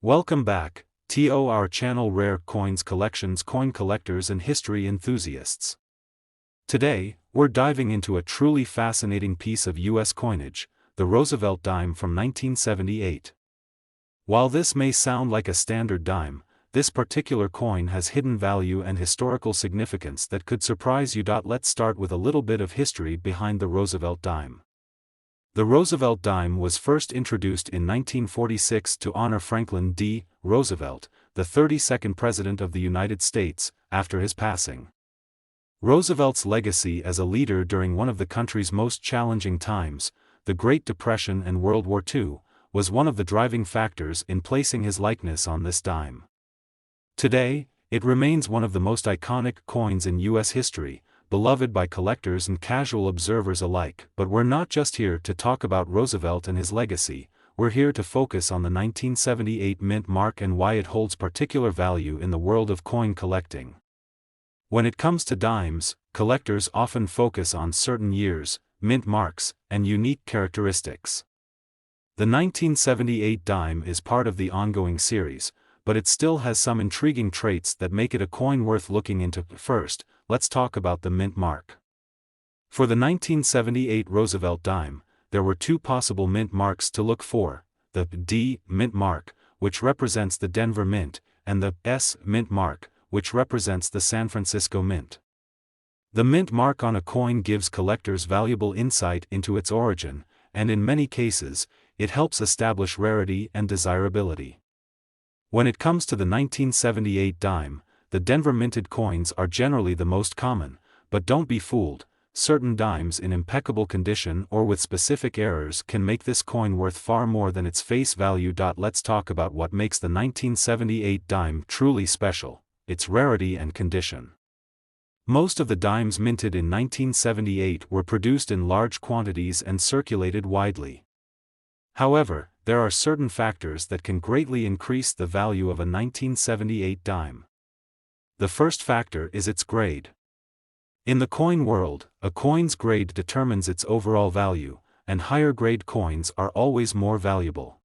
Welcome back, to our channel Rare Coins Collections, coin collectors and history enthusiasts. Today, we're diving into a truly fascinating piece of US coinage, the Roosevelt dime from 1978. While this may sound like a standard dime, this particular coin has hidden value and historical significance that could surprise you. Let's start with a little bit of history behind the Roosevelt dime. The Roosevelt dime was first introduced in 1946 to honor Franklin D. Roosevelt, the 32nd President of the United States, after his passing. Roosevelt's legacy as a leader during one of the country's most challenging times, the Great Depression and World War II, was one of the driving factors in placing his likeness on this dime. Today, it remains one of the most iconic coins in U.S. history, beloved by collectors and casual observers alike. But we're not just here to talk about Roosevelt and his legacy, we're here to focus on the 1978 mint mark and why it holds particular value in the world of coin collecting. When it comes to dimes, collectors often focus on certain years, mint marks, and unique characteristics. The 1978 dime is part of the ongoing series, but it still has some intriguing traits that make it a coin worth looking into. First, let's talk about the mint mark. For the 1978 Roosevelt dime, there were two possible mint marks to look for: the D mint mark, which represents the Denver Mint, and the S mint mark, which represents the San Francisco Mint. The mint mark on a coin gives collectors valuable insight into its origin, and in many cases, it helps establish rarity and desirability. When it comes to the 1978 dime, the Denver minted coins are generally the most common, but don't be fooled, certain dimes in impeccable condition or with specific errors can make this coin worth far more than its face value. Let's talk about what makes the 1978 dime truly special: its rarity and condition. Most of the dimes minted in 1978 were produced in large quantities and circulated widely. However, there are certain factors that can greatly increase the value of a 1978 dime. The first factor is its grade. In the coin world, a coin's grade determines its overall value, and higher grade coins are always more valuable.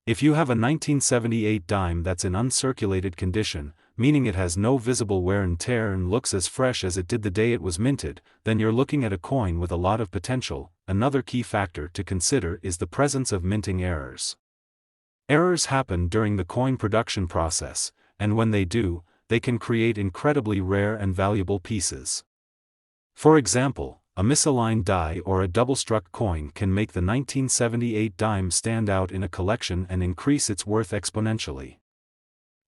If you have a 1978 dime that's in uncirculated condition, meaning it has no visible wear and tear and looks as fresh as it did the day it was minted, then you're looking at a coin with a lot of potential. Another key factor to consider is the presence of minting errors. Errors happen during the coin production process, and when they do, they can create incredibly rare and valuable pieces. For example, a misaligned die or a double-struck coin can make the 1978 dime stand out in a collection and increase its worth exponentially.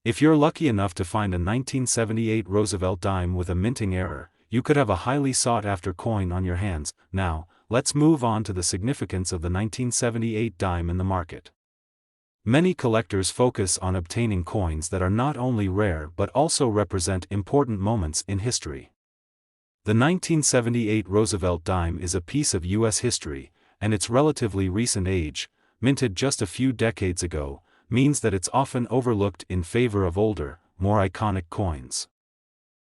If you're lucky enough to find a 1978 Roosevelt dime with a minting error, you could have a highly sought-after coin on your hands. Now, let's move on to the significance of the 1978 dime in the market. Many collectors focus on obtaining coins that are not only rare but also represent important moments in history. The 1978 Roosevelt dime is a piece of U.S. history, and its relatively recent age, minted just a few decades ago, means that it's often overlooked in favor of older, more iconic coins.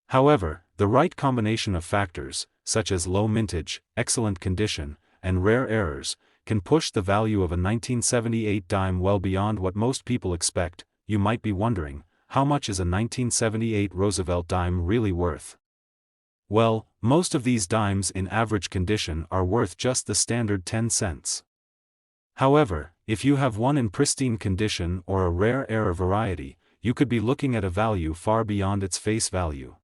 However, the right combination of factors, such as low mintage, excellent condition, and rare errors, can push the value of a 1978 dime well beyond what most people expect. You might be wondering, how much is a 1978 Roosevelt dime really worth? Well, most of these dimes in average condition are worth just the standard 10 cents. However, if you have one in pristine condition or a rare error variety, you could be looking at a value far beyond its face value.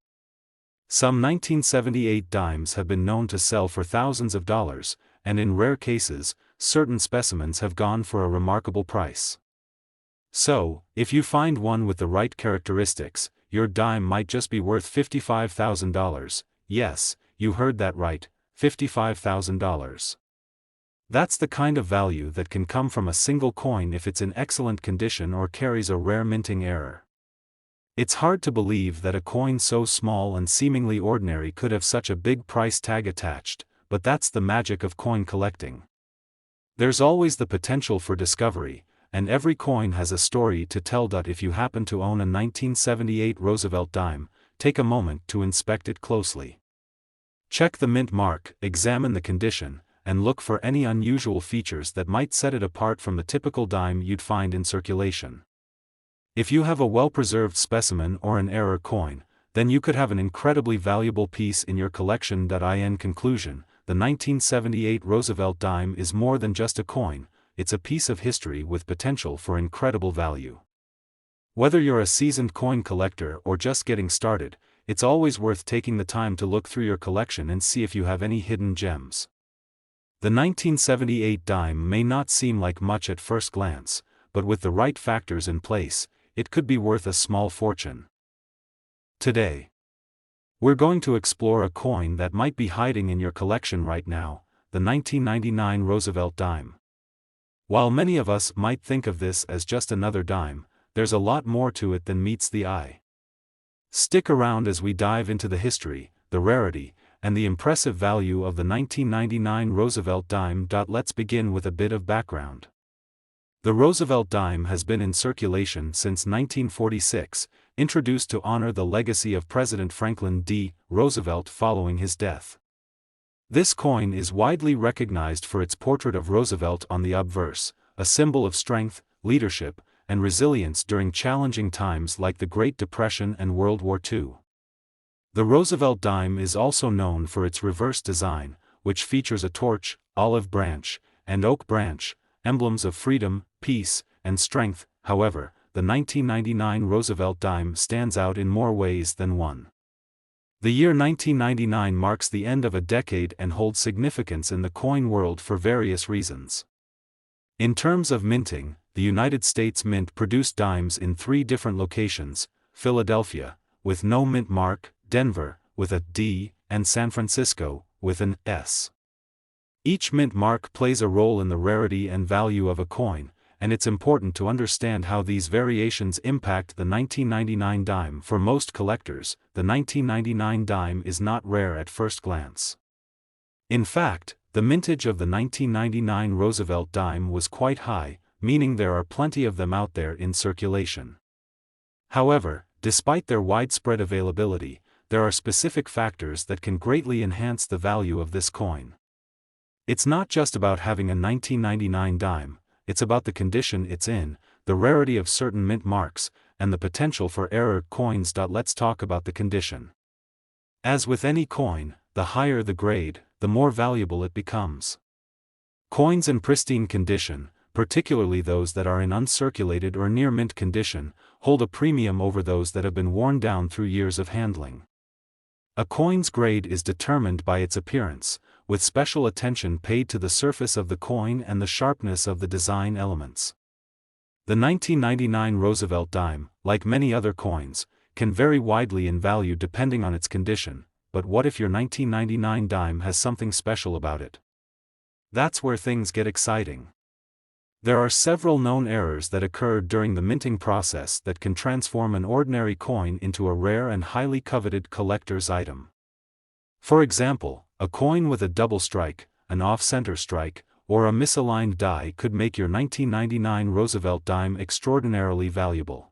Some 1978 dimes have been known to sell for thousands of dollars, and in rare cases, certain specimens have gone for a remarkable price. So, if you find one with the right characteristics, your dime might just be worth $55,000. Yes, you heard that right, $55,000. That's the kind of value that can come from a single coin if it's in excellent condition or carries a rare minting error. It's hard to believe that a coin so small and seemingly ordinary could have such a big price tag attached, but that's the magic of coin collecting. There's always the potential for discovery, and every coin has a story to tell. If you happen to own a 1978 Roosevelt dime, take a moment to inspect it closely. Check the mint mark, examine the condition, and look for any unusual features that might set it apart from the typical dime you'd find in circulation. If you have a well-preserved specimen or an error coin, then you could have an incredibly valuable piece in your collection. In conclusion, the 1978 Roosevelt dime is more than just a coin, it's a piece of history with potential for incredible value. Whether you're a seasoned coin collector or just getting started, it's always worth taking the time to look through your collection and see if you have any hidden gems. The 1978 dime may not seem like much at first glance, but with the right factors in place, it could be worth a small fortune. Today, we're going to explore a coin that might be hiding in your collection right now, the 1999 Roosevelt dime. While many of us might think of this as just another dime, there's a lot more to it than meets the eye. Stick around as we dive into the history, the rarity, and the impressive value of the 1999 Roosevelt dime. Let's begin with a bit of background. The Roosevelt dime has been in circulation since 1946, introduced to honor the legacy of President Franklin D. Roosevelt following his death. This coin is widely recognized for its portrait of Roosevelt on the obverse, a symbol of strength, leadership, and resilience during challenging times like the Great Depression and World War II. The Roosevelt dime is also known for its reverse design, which features a torch, olive branch, and oak branch, emblems of freedom, peace, and strength. However, the 1999 Roosevelt dime stands out in more ways than one. The year 1999 marks the end of a decade and holds significance in the coin world for various reasons. In terms of minting, the United States Mint produced dimes in 3 different locations: Philadelphia, with no mint mark, Denver, with a D, and San Francisco, with an S. Each mint mark plays a role in the rarity and value of a coin, and it's important to understand how these variations impact the 1999 dime. For most collectors, the 1999 dime is not rare at first glance. In fact, the mintage of the 1999 Roosevelt dime was quite high, meaning there are plenty of them out there in circulation. However, despite their widespread availability, there are specific factors that can greatly enhance the value of this coin. It's not just about having a 1999 dime, it's about the condition it's in, the rarity of certain mint marks, and the potential for error coins. Let's talk about the condition. As with any coin, the higher the grade, the more valuable it becomes. Coins in pristine condition, particularly those that are in uncirculated or near mint condition, hold a premium over those that have been worn down through years of handling. A coin's grade is determined by its appearance, with special attention paid to the surface of the coin and the sharpness of the design elements. The 1999 Roosevelt dime, like many other coins, can vary widely in value depending on its condition, but what if your 1999 dime has something special about it? That's where things get exciting. There are several known errors that occurred during the minting process that can transform an ordinary coin into a rare and highly coveted collector's item. For example, a coin with a double strike, an off-center strike, or a misaligned die could make your 1999 Roosevelt dime extraordinarily valuable.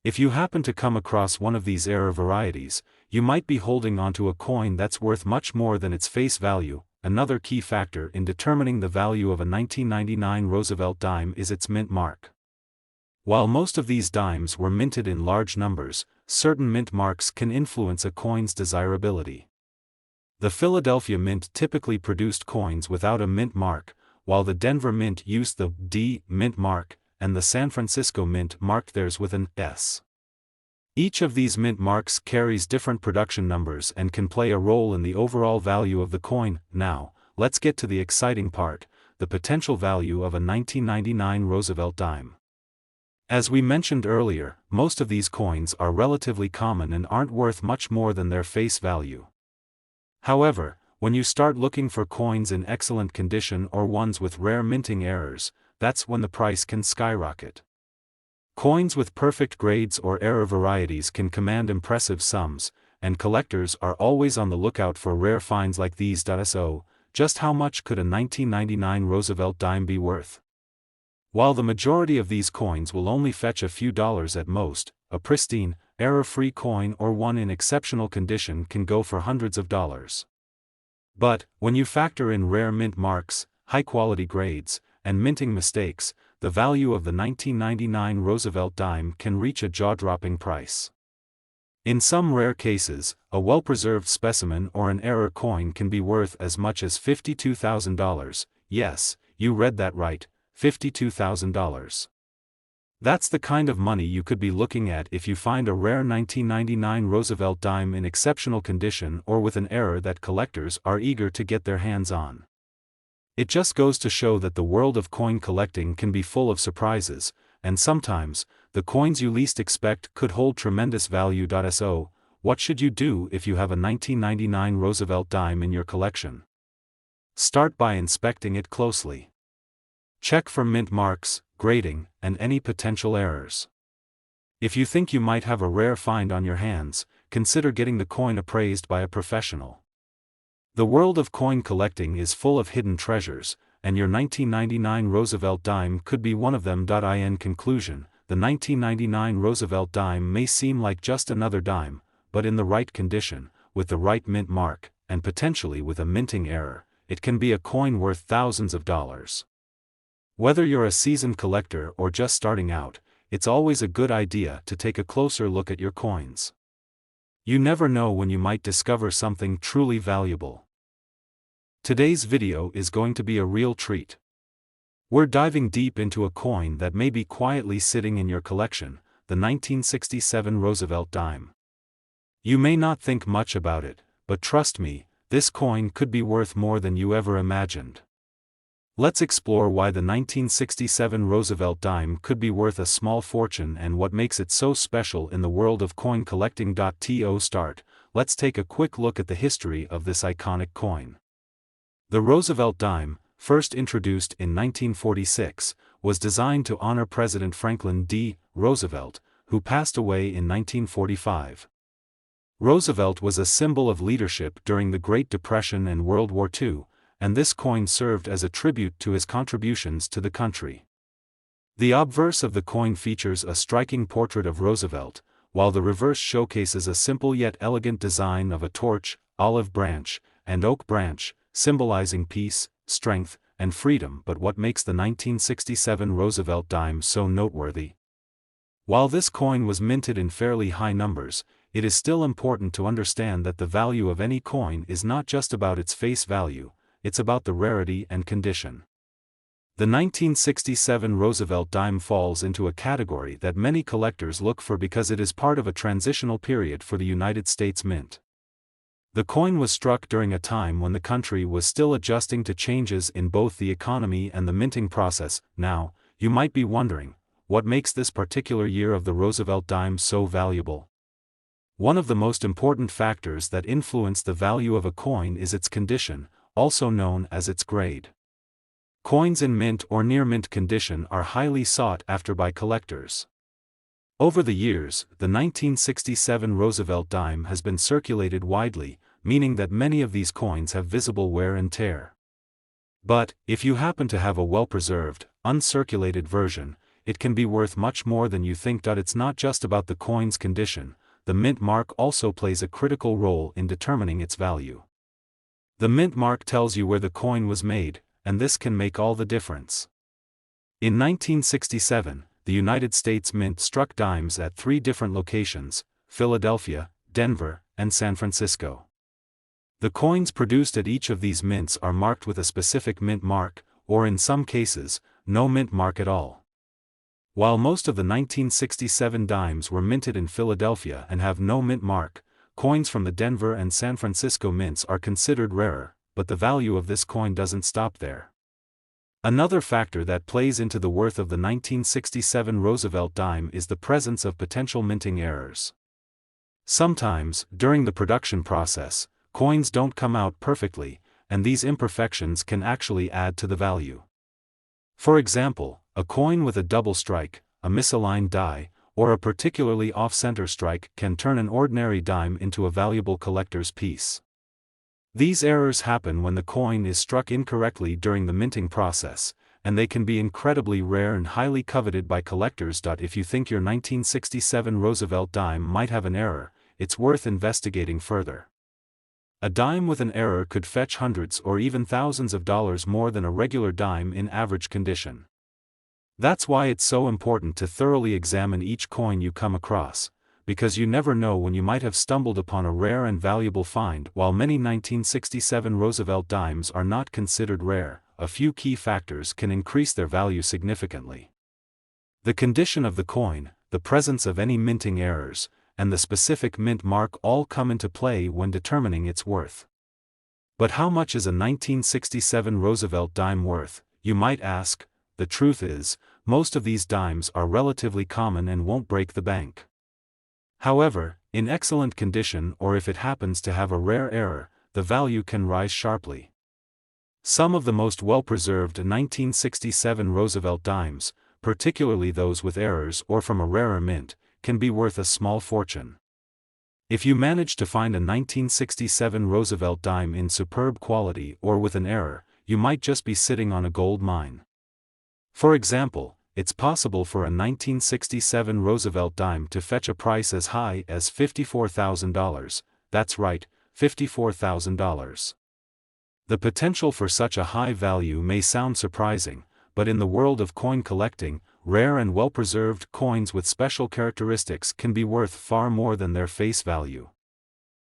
If you happen to come across one of these error varieties, you might be holding onto a coin that's worth much more than its face value. Another key factor in determining the value of a 1999 Roosevelt dime is its mint mark. While most of these dimes were minted in large numbers, certain mint marks can influence a coin's desirability. The Philadelphia Mint typically produced coins without a mint mark, while the Denver Mint used the D mint mark, and the San Francisco Mint marked theirs with an S. Each of these mint marks carries different production numbers and can play a role in the overall value of the coin. Now, let's get to the exciting part, the potential value of a 1999 Roosevelt dime. As we mentioned earlier, most of these coins are relatively common and aren't worth much more than their face value. However, when you start looking for coins in excellent condition or ones with rare minting errors, that's when the price can skyrocket. Coins with perfect grades or error varieties can command impressive sums, and collectors are always on the lookout for rare finds like these. So, just how much could a 1999 Roosevelt dime be worth? While the majority of these coins will only fetch a few dollars at most, a pristine, error-free coin or one in exceptional condition can go for hundreds of dollars. But, when you factor in rare mint marks, high-quality grades, and minting mistakes, the value of the 1999 Roosevelt dime can reach a jaw-dropping price. In some rare cases, a well-preserved specimen or an error coin can be worth as much as $52,000. Yes, you read that right, $52,000. That's the kind of money you could be looking at if you find a rare 1999 Roosevelt dime in exceptional condition or with an error that collectors are eager to get their hands on. It just goes to show that the world of coin collecting can be full of surprises, and sometimes, the coins you least expect could hold tremendous value. So, what should you do if you have a 1999 Roosevelt dime in your collection? Start by inspecting it closely. Check for mint marks, grading, and any potential errors. If you think you might have a rare find on your hands, consider getting the coin appraised by a professional. The world of coin collecting is full of hidden treasures, and your 1999 Roosevelt dime could be one of them. In conclusion, the 1999 Roosevelt dime may seem like just another dime, but in the right condition, with the right mint mark, and potentially with a minting error, it can be a coin worth thousands of dollars. Whether you're a seasoned collector or just starting out, it's always a good idea to take a closer look at your coins. You never know when you might discover something truly valuable. Today's video is going to be a real treat. We're diving deep into a coin that may be quietly sitting in your collection, the 1967 Roosevelt dime. You may not think much about it, but trust me, this coin could be worth more than you ever imagined. Let's explore why the 1967 Roosevelt dime could be worth a small fortune and what makes it so special in the world of coin collecting. To start, let's take a quick look at the history of this iconic coin. The Roosevelt dime, first introduced in 1946, was designed to honor President Franklin D. Roosevelt, who passed away in 1945. Roosevelt was a symbol of leadership during the Great Depression and World War II, and this coin served as a tribute to his contributions to the country. The obverse of the coin features a striking portrait of Roosevelt, while the reverse showcases a simple yet elegant design of a torch, olive branch, and oak branch, symbolizing peace, strength, and freedom. But what makes the 1967 Roosevelt dime so noteworthy? While this coin was minted in fairly high numbers, it is still important to understand that the value of any coin is not just about its face value, it's about the rarity and condition. The 1967 Roosevelt dime falls into a category that many collectors look for because it is part of a transitional period for the United States Mint. The coin was struck during a time when the country was still adjusting to changes in both the economy and the minting process. Now, you might be wondering, what makes this particular year of the Roosevelt dime so valuable? One of the most important factors that influence the value of a coin is its condition, also known as its grade. Coins in mint or near mint condition are highly sought after by collectors. Over the years, the 1967 Roosevelt dime has been circulated widely, meaning that many of these coins have visible wear and tear. But, if you happen to have a well-preserved, uncirculated version, it can be worth much more than you think. It's not just about the coin's condition, the mint mark also plays a critical role in determining its value. The mint mark tells you where the coin was made, and this can make all the difference. In 1967, the United States Mint struck dimes at 3 different locations: Philadelphia, Denver, and San Francisco. The coins produced at each of these mints are marked with a specific mint mark, or in some cases, no mint mark at all. While most of the 1967 dimes were minted in Philadelphia and have no mint mark, coins from the Denver and San Francisco mints are considered rarer, but the value of this coin doesn't stop there. Another factor that plays into the worth of the 1967 Roosevelt dime is the presence of potential minting errors. Sometimes, during the production process, coins don't come out perfectly, and these imperfections can actually add to the value. For example, a coin with a double strike, a misaligned die, or a particularly off-center strike can turn an ordinary dime into a valuable collector's piece. These errors happen when the coin is struck incorrectly during the minting process, and they can be incredibly rare and highly coveted by collectors. If you think your 1967 Roosevelt dime might have an error, it's worth investigating further. A dime with an error could fetch hundreds or even thousands of dollars more than a regular dime in average condition. That's why it's so important to thoroughly examine each coin you come across, because you never know when you might have stumbled upon a rare and valuable find. While many 1967 Roosevelt dimes are not considered rare, a few key factors can increase their value significantly. The condition of the coin, the presence of any minting errors, and the specific mint mark all come into play when determining its worth. But how much is a 1967 Roosevelt dime worth, you might ask? The truth is, most of these dimes are relatively common and won't break the bank. However, in excellent condition or if it happens to have a rare error, the value can rise sharply. Some of the most well-preserved 1967 Roosevelt dimes, particularly those with errors or from a rarer mint, can be worth a small fortune. If you manage to find a 1967 Roosevelt dime in superb quality or with an error, you might just be sitting on a gold mine. For example, it's possible for a 1967 Roosevelt dime to fetch a price as high as $54,000, that's right, $54,000. The potential for such a high value may sound surprising, but in the world of coin collecting, rare and well-preserved coins with special characteristics can be worth far more than their face value.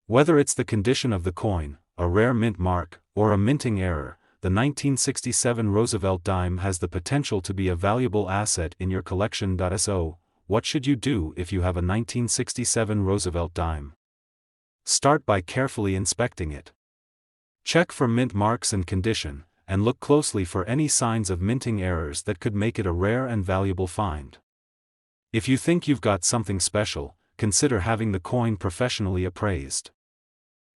Whether it's the condition of the coin, a rare mint mark, or a minting error, the 1967 Roosevelt dime has the potential to be a valuable asset in your collection. So, what should you do if you have a 1967 Roosevelt dime? Start by carefully inspecting it. Check for mint marks and condition, and look closely for any signs of minting errors that could make it a rare and valuable find. If you think you've got something special, consider having the coin professionally appraised.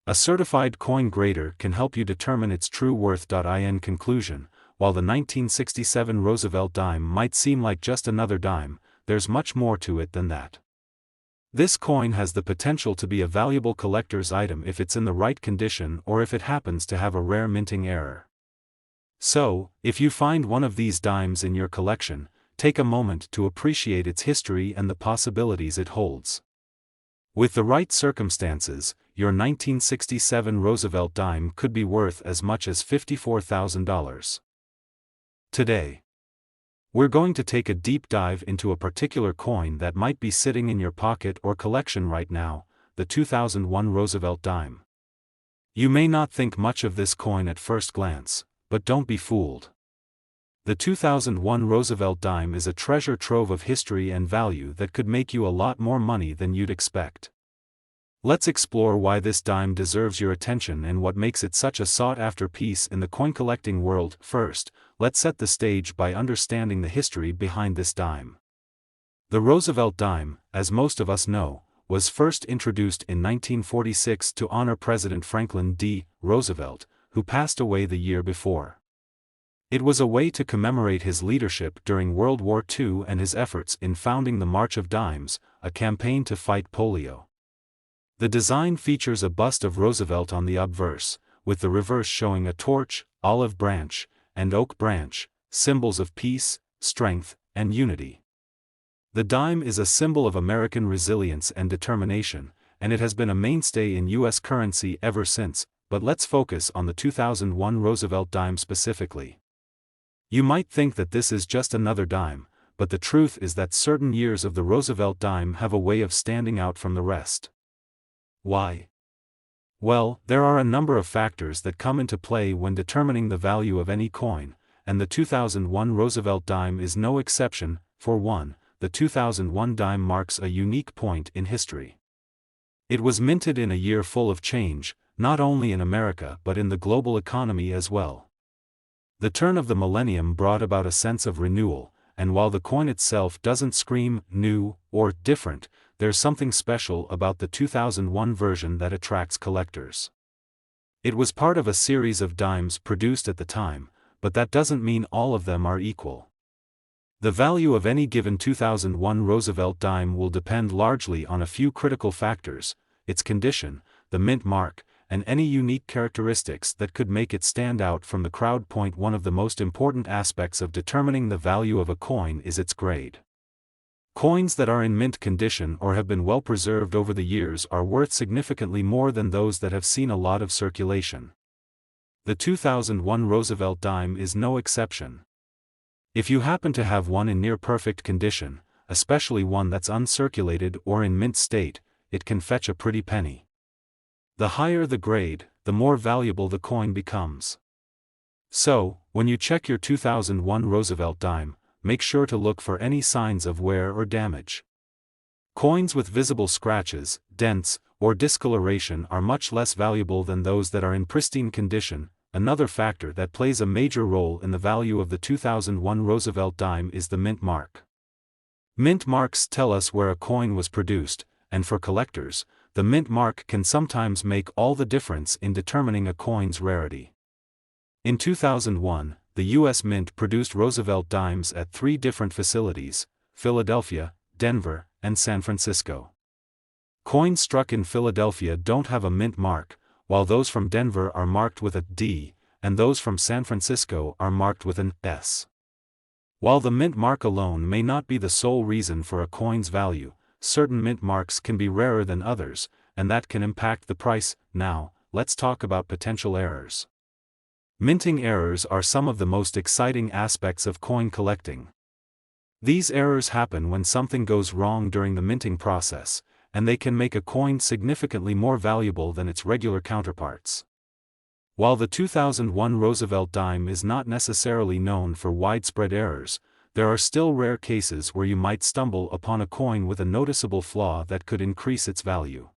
A certified coin grader can help you determine its true worth. In conclusion, while the 1967 Roosevelt dime might seem like just another dime, there's much more to it than that. This coin has the potential to be a valuable collector's item if it's in the right condition or if it happens to have a rare minting error. So, if you find one of these dimes in your collection, take a moment to appreciate its history and the possibilities it holds. With the right circumstances, your 1967 Roosevelt dime could be worth as much as $54,000. Today, we're going to take a deep dive into a particular coin that might be sitting in your pocket or collection right now, the 2001 Roosevelt dime. You may not think much of this coin at first glance, but don't be fooled. The 2001 Roosevelt dime is a treasure trove of history and value that could make you a lot more money than you'd expect. Let's explore why this dime deserves your attention and what makes it such a sought-after piece in the coin collecting world. First, let's set the stage by understanding the history behind this dime. The Roosevelt dime, as most of us know, was first introduced in 1946 to honor President Franklin D. Roosevelt, who passed away the year before. It was a way to commemorate his leadership during World War II and his efforts in founding the March of Dimes, a campaign to fight polio. The design features a bust of Roosevelt on the obverse, with the reverse showing a torch, olive branch, and oak branch, symbols of peace, strength, and unity. The dime is a symbol of American resilience and determination, and it has been a mainstay in U.S. currency ever since, but let's focus on the 2001 Roosevelt dime specifically. You might think that this is just another dime, but the truth is that certain years of the Roosevelt dime have a way of standing out from the rest. Why? Well, there are a number of factors that come into play when determining the value of any coin, and the 2001 Roosevelt dime is no exception. For one, the 2001 dime marks a unique point in history. It was minted in a year full of change, not only in America but in the global economy as well. The turn of the millennium brought about a sense of renewal, and while the coin itself doesn't scream new or different, there's something special about the 2001 version that attracts collectors. It was part of a series of dimes produced at the time, but that doesn't mean all of them are equal. The value of any given 2001 Roosevelt dime will depend largely on a few critical factors: its condition, the mint mark, and any unique characteristics that could make it stand out from the crowd. One of the most important aspects of determining the value of a coin is its grade. Coins that are in mint condition or have been well preserved over the years are worth significantly more than those that have seen a lot of circulation. The 2001 Roosevelt dime is no exception. If you happen to have one in near-perfect condition, especially one that's uncirculated or in mint state, it can fetch a pretty penny. The higher the grade, the more valuable the coin becomes. So, when you check your 2001 Roosevelt dime, make sure to look for any signs of wear or damage. Coins with visible scratches, dents, or discoloration are much less valuable than those that are in pristine condition. Another factor that plays a major role in the value of the 2001 Roosevelt dime is the mint mark. Mint marks tell us where a coin was produced, and for collectors, the mint mark can sometimes make all the difference in determining a coin's rarity. In 2001, the U.S. Mint produced Roosevelt dimes at 3 different facilities: Philadelphia, Denver, and San Francisco. Coins struck in Philadelphia don't have a mint mark, while those from Denver are marked with a D, and those from San Francisco are marked with an S. While the mint mark alone may not be the sole reason for a coin's value, certain mint marks can be rarer than others, and that can impact the price. Now, let's talk about potential errors. Minting errors are some of the most exciting aspects of coin collecting. These errors happen when something goes wrong during the minting process, and they can make a coin significantly more valuable than its regular counterparts. While the 2001 Roosevelt dime is not necessarily known for widespread errors, there are still rare cases where you might stumble upon a coin with a noticeable flaw that could increase its value.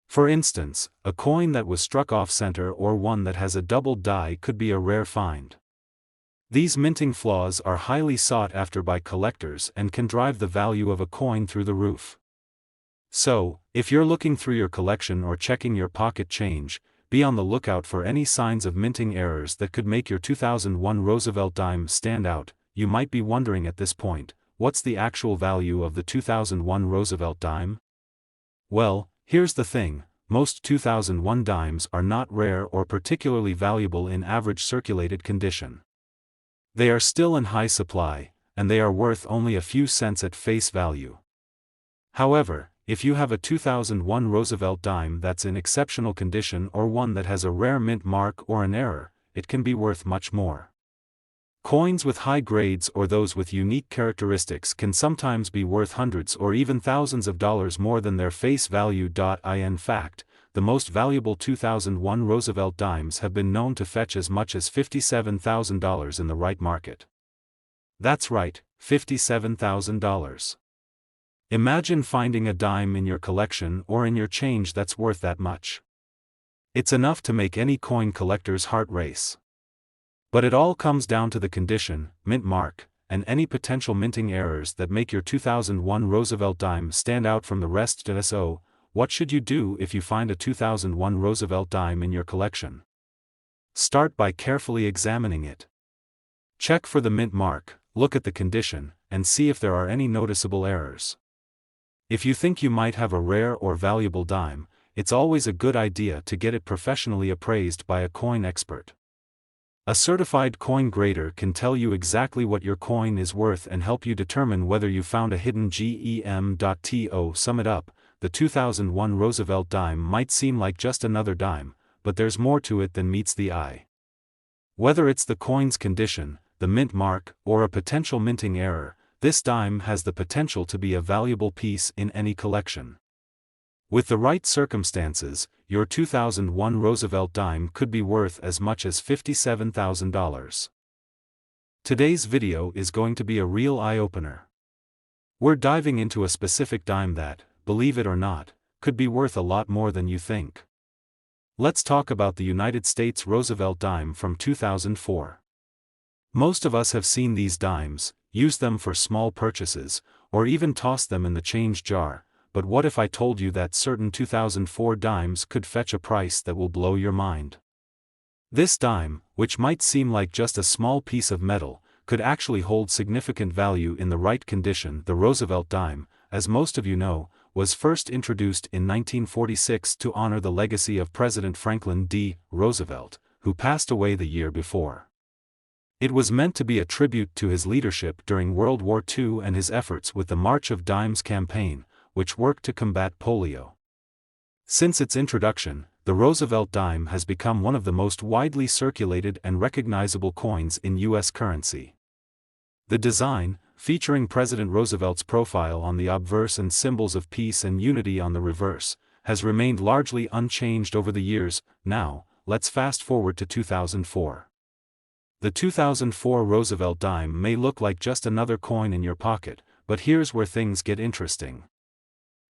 For instance, a coin that was struck off-center or one that has a doubled die could be a rare find. These minting flaws are highly sought after by collectors and can drive the value of a coin through the roof. So, if you're looking through your collection or checking your pocket change, be on the lookout for any signs of minting errors that could make your 2001 Roosevelt dime stand out. You might be wondering at this point, what's the actual value of the 2001 Roosevelt dime? Well, here's the thing: most 2001 dimes are not rare or particularly valuable in average circulated condition. They are still in high supply, and they are worth only a few cents at face value. However, if you have a 2001 Roosevelt dime that's in exceptional condition or one that has a rare mint mark or an error, it can be worth much more. Coins with high grades or those with unique characteristics can sometimes be worth hundreds or even thousands of dollars more than their face value. In fact, the most valuable 2001 Roosevelt dimes have been known to fetch as much as $57,000 in the right market. That's right, $57,000. Imagine finding a dime in your collection or in your change that's worth that much. It's enough to make any coin collector's heart race. But it all comes down to the condition, mint mark, and any potential minting errors that make your 2001 Roosevelt dime stand out from the rest. So, what should you do if you find a 2001 Roosevelt dime in your collection? Start by carefully examining it. Check for the mint mark, look at the condition, and see if there are any noticeable errors. If you think you might have a rare or valuable dime, it's always a good idea to get it professionally appraised by a coin expert. A certified coin grader can tell you exactly what your coin is worth and help you determine whether you found a hidden gem. To sum it up, the 2001 Roosevelt dime might seem like just another dime, but there's more to it than meets the eye. Whether it's the coin's condition, the mint mark, or a potential minting error, this dime has the potential to be a valuable piece in any collection. With the right circumstances, your 2001 Roosevelt dime could be worth as much as $57,000. Today's video is going to be a real eye-opener. We're diving into a specific dime that, believe it or not, could be worth a lot more than you think. Let's talk about the United States Roosevelt dime from 2004. Most of us have seen these dimes, used them for small purchases, or even tossed them in the change jar. But what if I told you that certain 2004 dimes could fetch a price that will blow your mind? This dime, which might seem like just a small piece of metal, could actually hold significant value in the right condition. The Roosevelt dime, as most of you know, was first introduced in 1946 to honor the legacy of President Franklin D. Roosevelt, who passed away the year before. It was meant to be a tribute to his leadership during World War II and his efforts with the March of Dimes campaign, which worked to combat polio. Since its introduction, the Roosevelt dime has become one of the most widely circulated and recognizable coins in U.S. currency. The design, featuring President Roosevelt's profile on the obverse and symbols of peace and unity on the reverse, has remained largely unchanged over the years. Now, let's fast forward to 2004. The 2004 Roosevelt dime may look like just another coin in your pocket, but here's where things get interesting.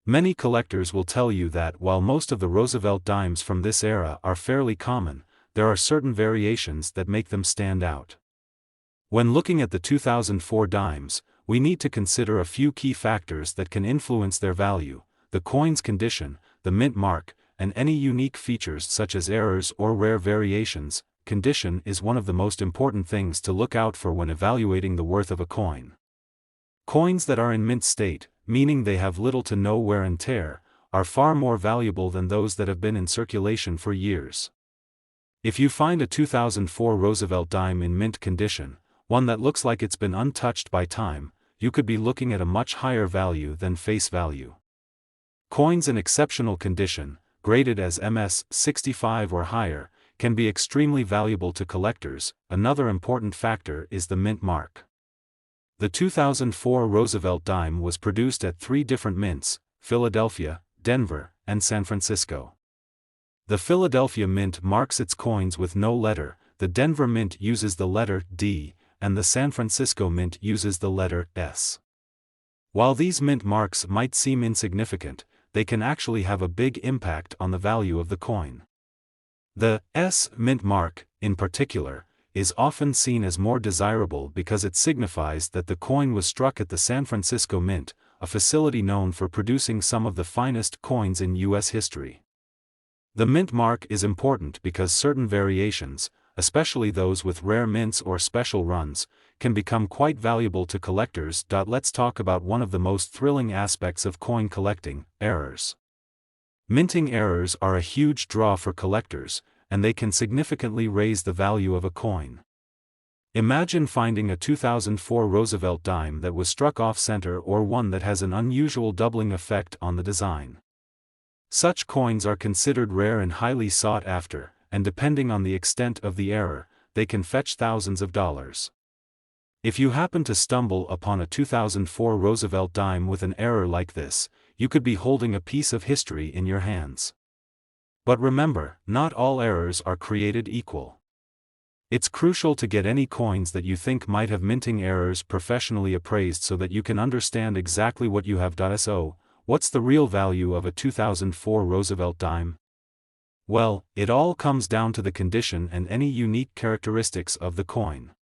Many collectors will tell you that while most of the Roosevelt dimes from this era are fairly common, there are certain variations that make them stand out. When looking at the 2004 dimes, we need to consider a few key factors that can influence their value: the coin's condition, the mint mark, and any unique features such as errors or rare variations. Condition is one of the most important things to look out for when evaluating the worth of a coin. Coins that are in mint state, meaning they have little to no wear and tear, are far more valuable than those that have been in circulation for years. If you find a 2004 Roosevelt dime in mint condition, one that looks like it's been untouched by time, you could be looking at a much higher value than face value. Coins in exceptional condition, graded as MS 65 or higher, can be extremely valuable to collectors. Another important factor is the mint mark. The 2004 Roosevelt dime was produced at 3 different mints: Philadelphia, Denver, and San Francisco. The Philadelphia mint marks its coins with no letter, the Denver mint uses the letter D, and the San Francisco mint uses the letter S. While these mint marks might seem insignificant, they can actually have a big impact on the value of the coin. The S mint mark, in particular, is often seen as more desirable because it signifies that the coin was struck at the San Francisco Mint, a facility known for producing some of the finest coins in U.S. history. The mint mark is important because certain variations, especially those with rare mints or special runs, can become quite valuable to collectors. Let's talk about one of the most thrilling aspects of coin collecting: errors. Minting errors are a huge draw for collectors, and they can significantly raise the value of a coin. Imagine finding a 2004 Roosevelt dime that was struck off-center, or one that has an unusual doubling effect on the design. Such coins are considered rare and highly sought after, and depending on the extent of the error, they can fetch thousands of dollars. If you happen to stumble upon a 2004 Roosevelt dime with an error like this, you could be holding a piece of history in your hands. But remember, not all errors are created equal. It's crucial to get any coins that you think might have minting errors professionally appraised so that you can understand exactly what you have. So, what's the real value of a 2004 Roosevelt dime? Well, it all comes down to the condition and any unique characteristics of the coin.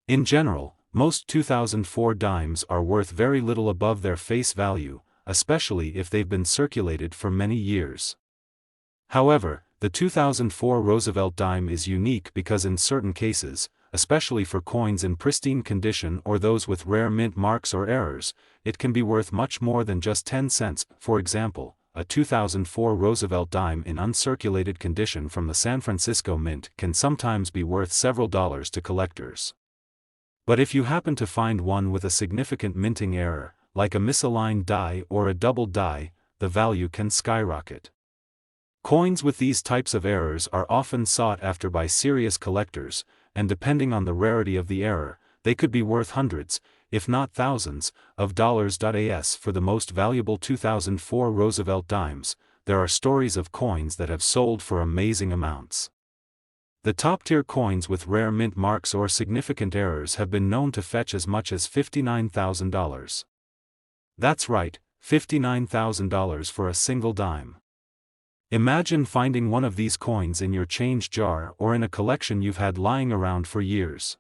In general, most 2004 dimes are worth very little above their face value, especially if they've been circulated for many years. However, the 2004 Roosevelt dime is unique because in certain cases, especially for coins in pristine condition or those with rare mint marks or errors, it can be worth much more than just 10 cents. For example, a 2004 Roosevelt dime in uncirculated condition from the San Francisco Mint can sometimes be worth several dollars to collectors. But if you happen to find one with a significant minting error, like a misaligned die or a doubled die, the value can skyrocket. Coins with these types of errors are often sought after by serious collectors, and depending on the rarity of the error, they could be worth hundreds, if not thousands, of dollars. As for the most valuable 2004 Roosevelt dimes, there are stories of coins that have sold for amazing amounts. The top-tier coins with rare mint marks or significant errors have been known to fetch as much as $59,000. That's right, $59,000 for a single dime. Imagine finding one of these coins in your change jar or in a collection you've had lying around for years.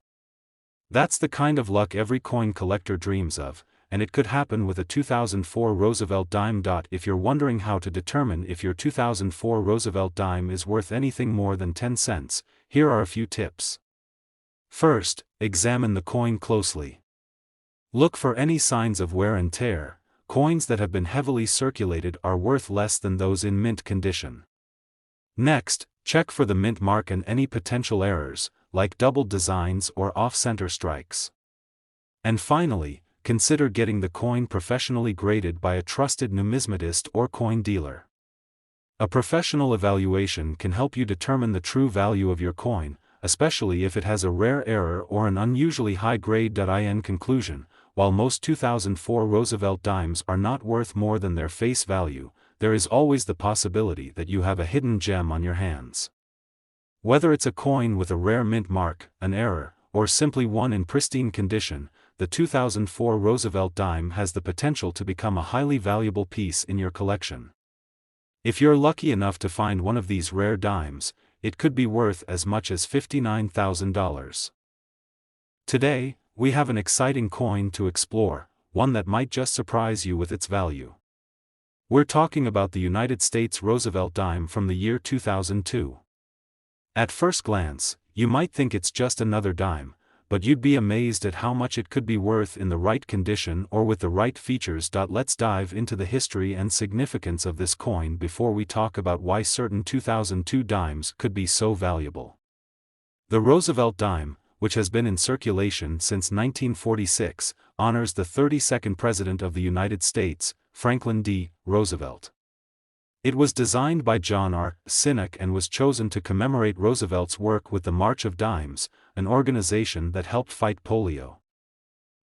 That's the kind of luck every coin collector dreams of, and it could happen with a 2004 Roosevelt dime. If you're wondering how to determine if your 2004 Roosevelt dime is worth anything more than 10 cents, here are a few tips. First, examine the coin closely. Look for any signs of wear and tear. Coins that have been heavily circulated are worth less than those in mint condition. Next, check for the mint mark and any potential errors, like doubled designs or off-center strikes. And finally, consider getting the coin professionally graded by a trusted numismatist or coin dealer. A professional evaluation can help you determine the true value of your coin, especially if it has a rare error or an unusually high grade. In conclusion, while most 2004 Roosevelt dimes are not worth more than their face value, there is always the possibility that you have a hidden gem on your hands. Whether it's a coin with a rare mint mark, an error, or simply one in pristine condition, the 2004 Roosevelt dime has the potential to become a highly valuable piece in your collection. If you're lucky enough to find one of these rare dimes, it could be worth as much as $59,000. Today, we have an exciting coin to explore, one that might just surprise you with its value. We're talking about the United States Roosevelt dime from the year 2002. At first glance, you might think it's just another dime, but you'd be amazed at how much it could be worth in the right condition or with the right features. Let's dive into the history and significance of this coin before we talk about why certain 2002 dimes could be so valuable. The Roosevelt dime, which has been in circulation since 1946, honors the 32nd President of the United States, Franklin D. Roosevelt. It was designed by John R. Cahnnel and was chosen to commemorate Roosevelt's work with the March of Dimes, an organization that helped fight polio.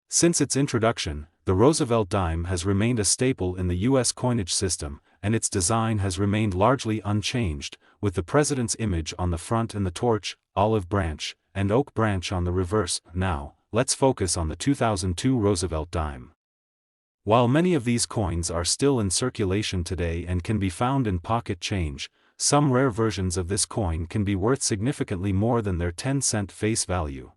Since its introduction, the Roosevelt dime has remained a staple in the U.S. coinage system, and its design has remained largely unchanged, with the president's image on the front and the torch, olive branch, and oak branch on the reverse. Now, let's focus on the 2002 Roosevelt dime. While many of these coins are still in circulation today and can be found in pocket change, some rare versions of this coin can be worth significantly more than their 10-cent face value.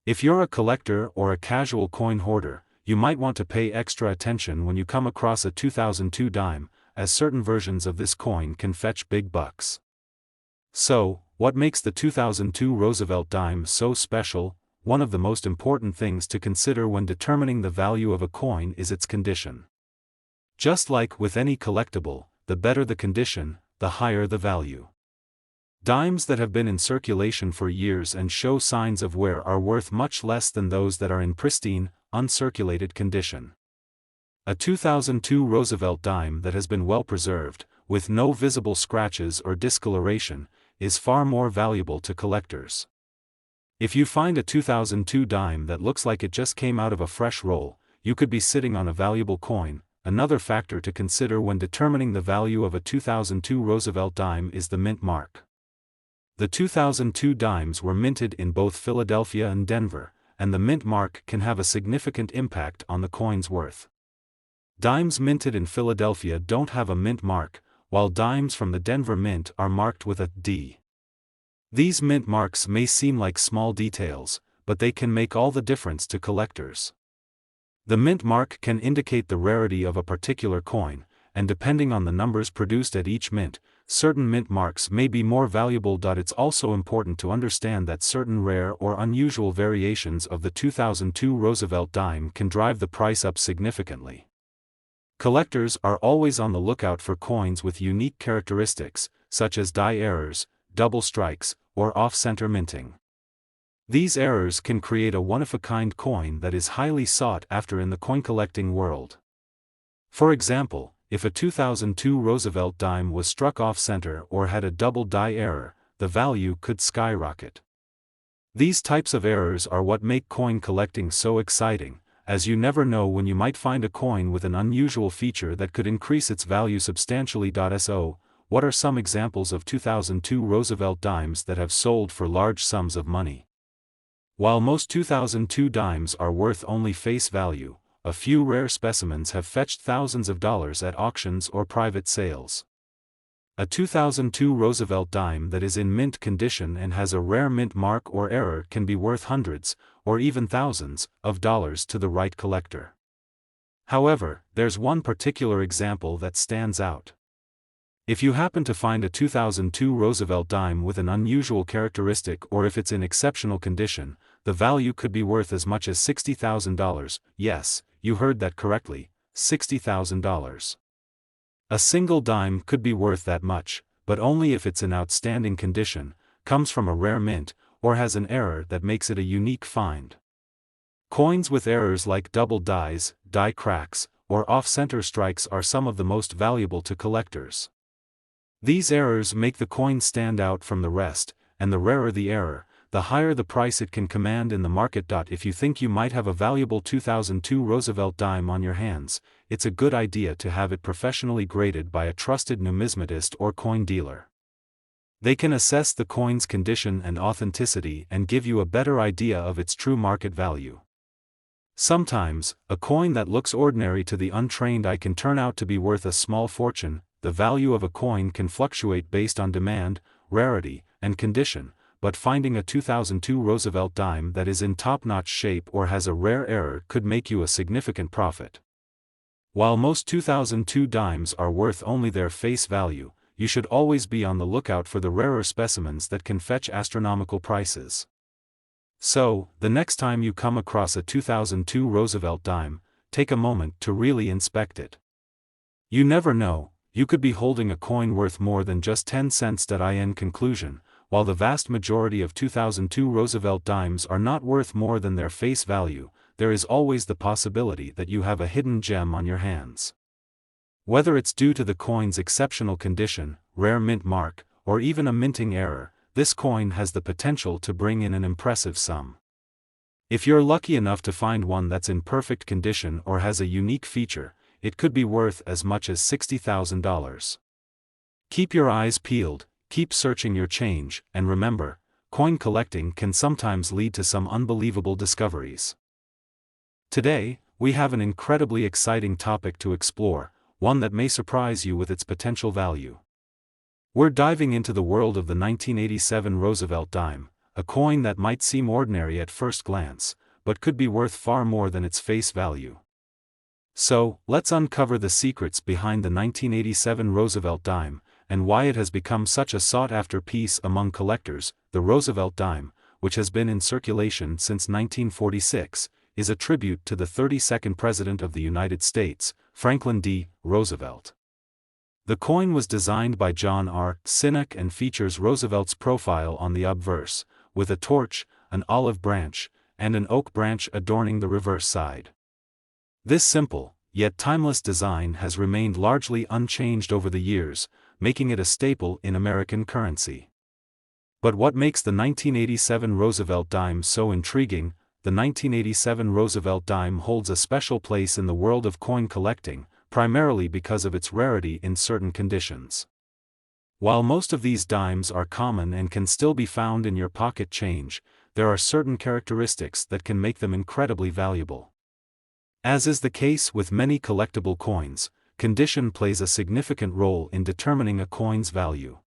If you're a collector or a casual coin hoarder, you might want to pay extra attention when you come across a 2002 dime, as certain versions of this coin can fetch big bucks. So, what makes the 2002 Roosevelt dime so special? One of the most important things to consider when determining the value of a coin is its condition. Just like with any collectible, the better the condition, the higher the value. Dimes that have been in circulation for years and show signs of wear are worth much less than those that are in pristine, uncirculated condition. A 2002 Roosevelt dime that has been well preserved, with no visible scratches or discoloration, is far more valuable to collectors. If you find a 2002 dime that looks like it just came out of a fresh roll, you could be sitting on a valuable coin. Another factor to consider when determining the value of a 2002 Roosevelt dime is the mint mark. The 2002 dimes were minted in both Philadelphia and Denver, and the mint mark can have a significant impact on the coin's worth. Dimes minted in Philadelphia don't have a mint mark, while dimes from the Denver Mint are marked with a D. These mint marks may seem like small details, but they can make all the difference to collectors. The mint mark can indicate the rarity of a particular coin, and depending on the numbers produced at each mint, certain mint marks may be more valuable. It's also important to understand that certain rare or unusual variations of the 2002 Roosevelt dime can drive the price up significantly. Collectors are always on the lookout for coins with unique characteristics, such as die errors, double strikes, or off-center minting. These errors can create a one-of-a-kind coin that is highly sought after in the coin collecting world. For example, if a 2002 Roosevelt dime was struck off-center or had a double die error, the value could skyrocket. These types of errors are what make coin collecting so exciting, as you never know when you might find a coin with an unusual feature that could increase its value substantially. So, what are some examples of 2002 Roosevelt dimes that have sold for large sums of money? While most 2002 dimes are worth only face value, a few rare specimens have fetched thousands of dollars at auctions or private sales. A 2002 Roosevelt dime that is in mint condition and has a rare mint mark or error can be worth hundreds, or even thousands, of dollars to the right collector. However, there's one particular example that stands out. If you happen to find a 2002 Roosevelt dime with an unusual characteristic or if it's in exceptional condition, the value could be worth as much as $60,000. Yes, you heard that correctly, $60,000. A single dime could be worth that much, but only if it's in outstanding condition, comes from a rare mint, or has an error that makes it a unique find. Coins with errors like double dies, die cracks, or off-center strikes are some of the most valuable to collectors. These errors make the coin stand out from the rest, and the rarer the error, the higher the price it can command in the market. If you think you might have a valuable 2002 Roosevelt dime on your hands, it's a good idea to have it professionally graded by a trusted numismatist or coin dealer. They can assess the coin's condition and authenticity and give you a better idea of its true market value. Sometimes, a coin that looks ordinary to the untrained eye can turn out to be worth a small fortune. The value of a coin can fluctuate based on demand, rarity, and condition, but finding a 2002 Roosevelt dime that is in top-notch shape or has a rare error could make you a significant profit. While most 2002 dimes are worth only their face value, you should always be on the lookout for the rarer specimens that can fetch astronomical prices. So, the next time you come across a 2002 Roosevelt dime, take a moment to really inspect it. You never know, you could be holding a coin worth more than just 10 cents. In conclusion, while the vast majority of 2002 Roosevelt dimes are not worth more than their face value, there is always the possibility that you have a hidden gem on your hands. Whether it's due to the coin's exceptional condition, rare mint mark, or even a minting error, this coin has the potential to bring in an impressive sum. If you're lucky enough to find one that's in perfect condition or has a unique feature, it could be worth as much as $60,000. Keep your eyes peeled, keep searching your change, and remember, coin collecting can sometimes lead to some unbelievable discoveries. Today, we have an incredibly exciting topic to explore, one that may surprise you with its potential value. We're diving into the world of the 1987 Roosevelt dime, a coin that might seem ordinary at first glance, but could be worth far more than its face value. So, let's uncover the secrets behind the 1987 Roosevelt dime, and why it has become such a sought-after piece among collectors. The Roosevelt dime, which has been in circulation since 1946, is a tribute to the 32nd President of the United States, Franklin D. Roosevelt. The coin was designed by John R. Cahnnel and features Roosevelt's profile on the obverse, with a torch, an olive branch, and an oak branch adorning the reverse side. This simple, yet timeless design has remained largely unchanged over the years, making it a staple in American currency. But what makes the 1987 Roosevelt dime so intriguing? The 1987 Roosevelt dime holds a special place in the world of coin collecting, primarily because of its rarity in certain conditions. While most of these dimes are common and can still be found in your pocket change, there are certain characteristics that can make them incredibly valuable. As is the case with many collectible coins, condition plays a significant role in determining a coin's value.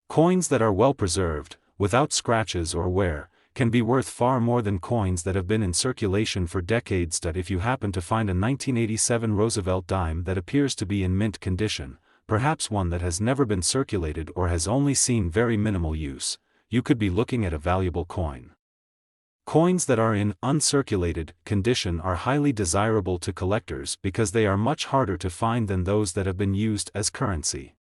Coins that are well preserved, without scratches or wear, can be worth far more than coins that have been in circulation for decades. If you happen to find a 1987 Roosevelt dime that appears to be in mint condition, perhaps one that has never been circulated or has only seen very minimal use, you could be looking at a valuable coin. Coins that are in uncirculated condition are highly desirable to collectors because they are much harder to find than those that have been used as currency.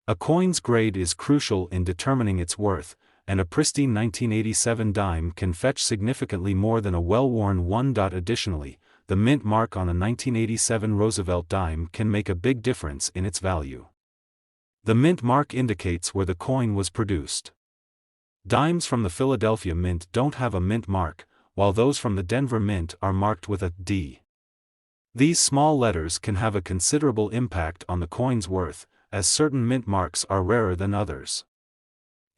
A coin's grade is crucial in determining its worth, and a pristine 1987 dime can fetch significantly more than a well-worn one. Additionally, the mint mark on a 1987 Roosevelt dime can make a big difference in its value. The mint mark indicates where the coin was produced. Dimes from the Philadelphia Mint don't have a mint mark, while those from the Denver Mint are marked with a D. These small letters can have a considerable impact on the coin's worth, as certain mint marks are rarer than others.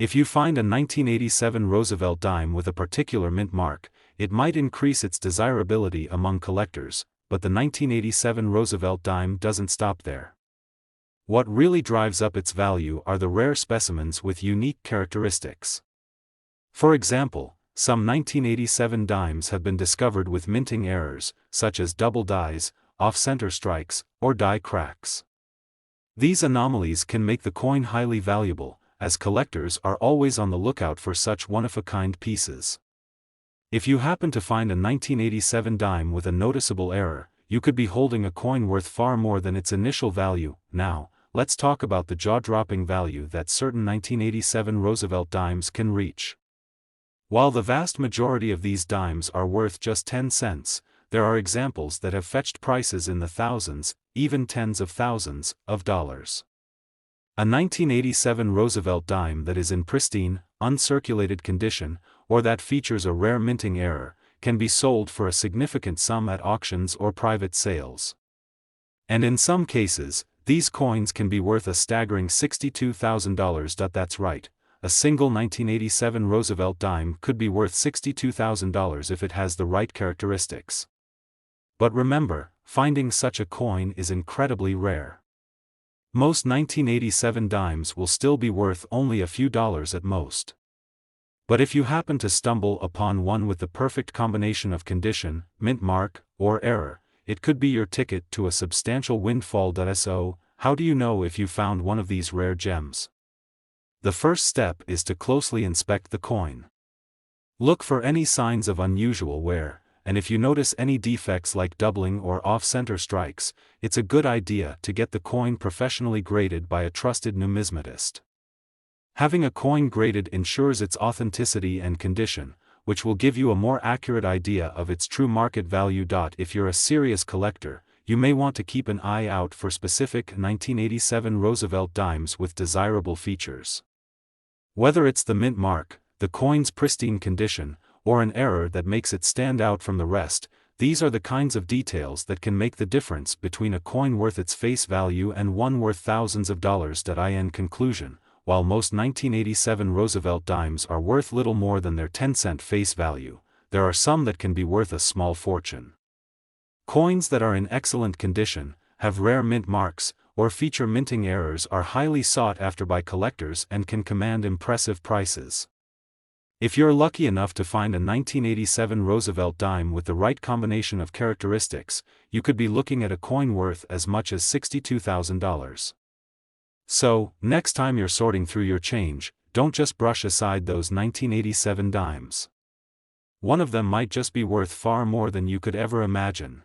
If you find a 1987 Roosevelt dime with a particular mint mark, it might increase its desirability among collectors, but the 1987 Roosevelt dime doesn't stop there. What really drives up its value are the rare specimens with unique characteristics. For example, some 1987 dimes have been discovered with minting errors, such as double dies, off-center strikes, or die cracks. These anomalies can make the coin highly valuable, as collectors are always on the lookout for such one-of-a-kind pieces. If you happen to find a 1987 dime with a noticeable error, you could be holding a coin worth far more than its initial value. Now, let's talk about the jaw-dropping value that certain 1987 Roosevelt dimes can reach. While the vast majority of these dimes are worth just 10 cents, there are examples that have fetched prices in the thousands, even tens of thousands, of dollars. A 1987 Roosevelt dime that is in pristine, uncirculated condition, or that features a rare minting error, can be sold for a significant sum at auctions or private sales. And in some cases, these coins can be worth a staggering $62,000. That's right, a single 1987 Roosevelt dime could be worth $62,000 if it has the right characteristics. But remember, finding such a coin is incredibly rare. Most 1987 dimes will still be worth only a few dollars at most. But if you happen to stumble upon one with the perfect combination of condition, mint mark, or error, it could be your ticket to a substantial windfall. So, how do you know if you found one of these rare gems? The first step is to closely inspect the coin. Look for any signs of unusual wear, and if you notice any defects like doubling or off-center strikes, it's a good idea to get the coin professionally graded by a trusted numismatist. Having a coin graded ensures its authenticity and condition, which will give you a more accurate idea of its true market value. If you're a serious collector, you may want to keep an eye out for specific 1987 Roosevelt dimes with desirable features. Whether it's the mint mark, the coin's pristine condition, or an error that makes it stand out from the rest, these are the kinds of details that can make the difference between a coin worth its face value and one worth thousands of dollars. In conclusion, while most 1987 Roosevelt dimes are worth little more than their 10-cent face value, there are some that can be worth a small fortune. Coins that are in excellent condition, have rare mint marks, or feature minting errors are highly sought after by collectors and can command impressive prices. If you're lucky enough to find a 1987 Roosevelt dime with the right combination of characteristics, you could be looking at a coin worth as much as $62,000. So, next time you're sorting through your change, don't just brush aside those 1987 dimes. One of them might just be worth far more than you could ever imagine.